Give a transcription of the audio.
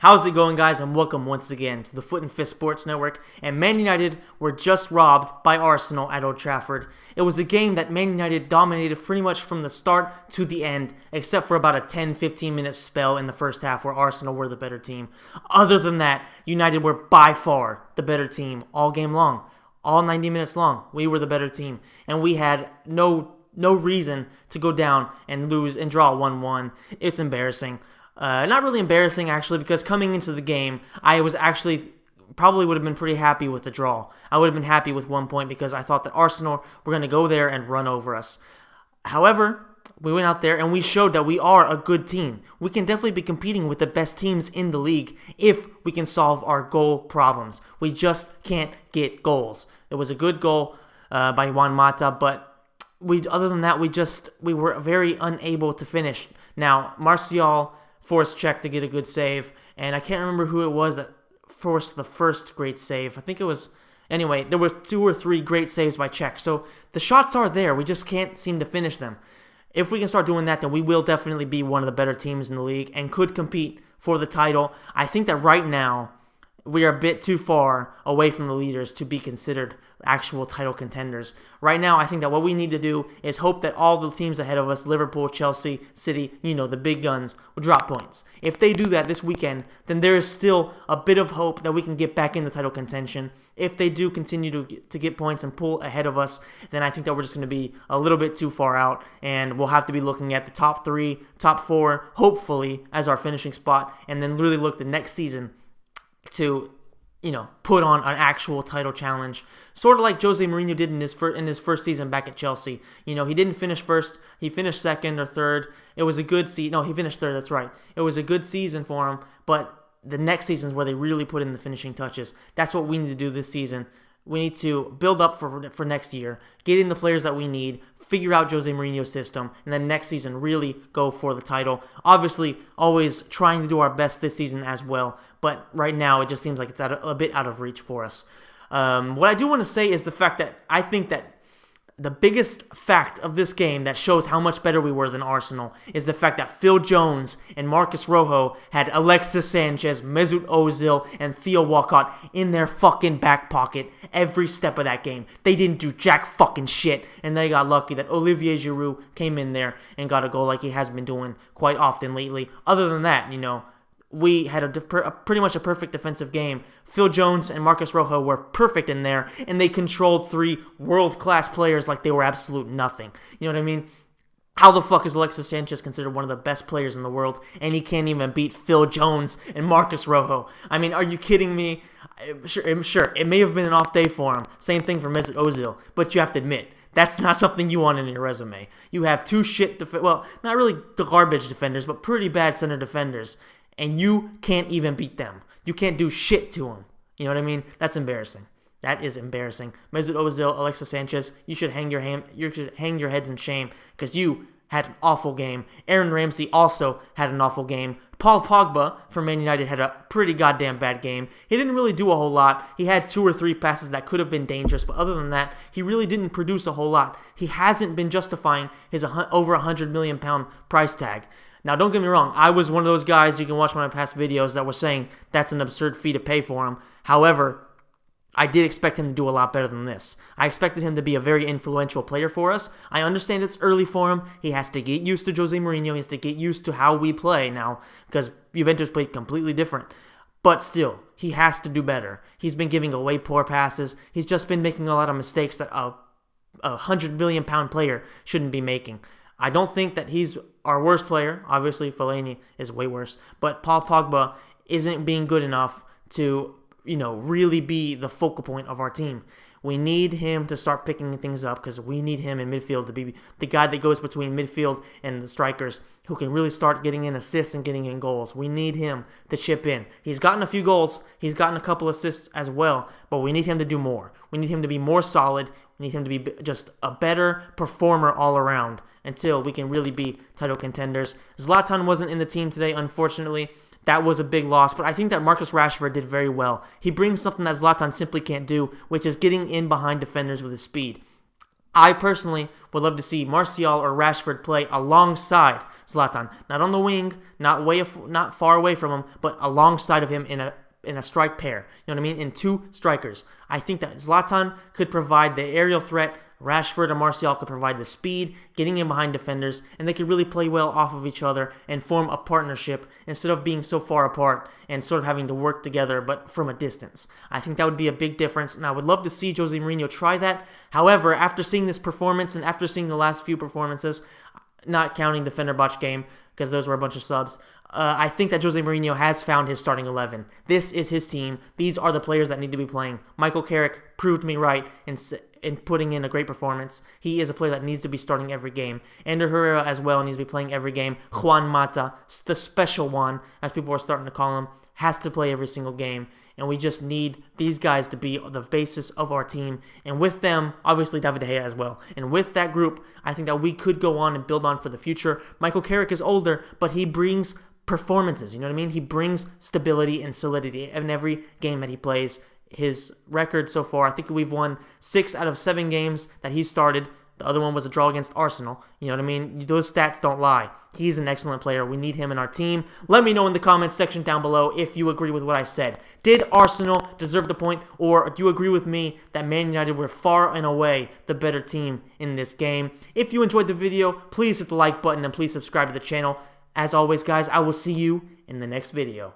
How's it going, guys, and welcome once again to the Foot and Fist Sports Network. And Man United were just robbed by Arsenal at Old Trafford. It was a game that Man United dominated pretty much from the start to the end, except for about a 10-15 minute spell in the first half where Arsenal were the better team. Other than that, United were by far the better team all game long. All 90 minutes long, we were the better team. And we had no reason to go down and lose and draw 1-1. It's embarrassing. Not really embarrassing, actually, because coming into the game, I was actually probably would have been pretty happy with the draw. I would have been happy with 1 point because I thought that Arsenal were going to go there and run over us. However, we went out there and we showed that we are a good team. We can definitely be competing with the best teams in the league if we can solve our goal problems. We just can't get goals. It was a good goal by Juan Mata, but other than that, we were very unable to finish. Now, Martial forced Cech to get a good save, and I can't remember who it was that forced the first great save. I think it was... Anyway, there was 2 or 3 great saves by Cech, so the shots are there. We just can't seem to finish them. If we can start doing that, then we will definitely be one of the better teams in the league and could compete for the title. I think that right now, we are a bit too far away from the leaders to be considered actual title contenders. Right now, I think that what we need to do is hope that all the teams ahead of us, Liverpool, Chelsea, City, the big guns, will drop points. If they do that this weekend, then there is still a bit of hope that we can get back in the title contention. If they do continue to get points and pull ahead of us, then I think that we're just going to be a little bit too far out, and we'll have to be looking at the top 3, top 4, hopefully, as our finishing spot, and then really look the next season to put on an actual title challenge, sort of like Jose Mourinho did in his first season back at Chelsea. He didn't finish first; he finished second or third. It was a good season. No, he finished third. That's right. It was a good season for him, but the next season is where they really put in the finishing touches. That's what we need to do this season. We need to build up for next year, get in the players that we need, figure out Jose Mourinho's system, and then next season really go for the title. Obviously, always trying to do our best this season as well, but right now it just seems like it's a bit out of reach for us. What I do want to say is the fact that I think that the biggest fact of this game that shows how much better we were than Arsenal is the fact that Phil Jones and Marcus Rojo had Alexis Sanchez, Mesut Ozil, and Theo Walcott in their fucking back pocket every step of that game. They didn't do jack fucking shit, and they got lucky that Olivier Giroud came in there and got a goal like he has been doing quite often lately. Other than that, we had pretty much a perfect defensive game. Phil Jones and Marcus Rojo were perfect in there, and they controlled 3 world-class players like they were absolute nothing. You know what I mean? How the fuck is Alexis Sanchez considered one of the best players in the world, and he can't even beat Phil Jones and Marcus Rojo? I mean, are you kidding me? Sure, it may have been an off day for him. Same thing for Mesut Ozil, but you have to admit, that's not something you want in your resume. You have 2 well, not really the garbage defenders, but pretty bad center defenders, and you can't even beat them. You can't do shit to them. You know what I mean? That's embarrassing. That is embarrassing. Mesut Ozil, Alexis Sanchez, you should hang your heads in shame because you had an awful game. Aaron Ramsey also had an awful game. Paul Pogba for Man United had a pretty goddamn bad game. He didn't really do a whole lot. He had 2 or 3 passes that could have been dangerous, but other than that, he really didn't produce a whole lot. He hasn't been justifying his over £100 million price tag. Now, don't get me wrong, I was one of those guys, you can watch one of my past videos, that was saying that's an absurd fee to pay for him. However, I did expect him to do a lot better than this. I expected him to be a very influential player for us. I understand it's early for him. He has to get used to Jose Mourinho. He has to get used to how we play now, because Juventus played completely different. But still, he has to do better. He's been giving away poor passes. He's just been making a lot of mistakes that a £100 million player shouldn't be making. I don't think that he's our worst player. Obviously, Fellaini is way worse. But Paul Pogba isn't being good enough to, really be the focal point of our team. We need him to start picking things up because we need him in midfield to be the guy that goes between midfield and the strikers who can really start getting in assists and getting in goals. We need him to chip in. He's gotten a few goals. He's gotten a couple assists as well, but we need him to do more. We need him to be more solid. We need him to be just a better performer all around until we can really be title contenders. Zlatan wasn't in the team today, unfortunately. That was a big loss, but I think that Marcus Rashford did very well. He brings something that Zlatan simply can't do, which is getting in behind defenders with his speed. I personally would love to see Martial or Rashford play alongside Zlatan, not on the wing, not far away from him, but alongside of him in a strike pair. You know what I mean? In two strikers. I think that Zlatan could provide the aerial threat. Rashford and Martial could provide the speed, getting in behind defenders, and they could really play well off of each other and form a partnership instead of being so far apart and sort of having to work together but from a distance. I think that would be a big difference, and I would love to see Jose Mourinho try that. However, after seeing this performance and after seeing the last few performances, not counting the Fenerbahce game because those were a bunch of subs, I think that Jose Mourinho has found his starting 11. This is his team. These are the players that need to be playing. Michael Carrick proved me right in putting in a great performance. He is a player that needs to be starting every game. Ander Herrera as well needs to be playing every game. Juan Mata, the special one, as people are starting to call him, has to play every single game. And we just need these guys to be the basis of our team. And with them, obviously David De Gea as well. And with that group, I think that we could go on and build on for the future. Michael Carrick is older, but he brings performances, you know what I mean? He brings stability and solidity in every game that he plays. His record so far, I think we've won 6 out of 7 games that he started. The other one was a draw against Arsenal. You know what I mean? Those stats don't lie. He's an excellent player. We need him in our team. Let me know in the comments section down below if you agree with what I said. Did Arsenal deserve the point, or do you agree with me that Man United were far and away the better team in this game? If you enjoyed the video, please hit the like button and please subscribe to the channel. As always, guys, I will see you in the next video.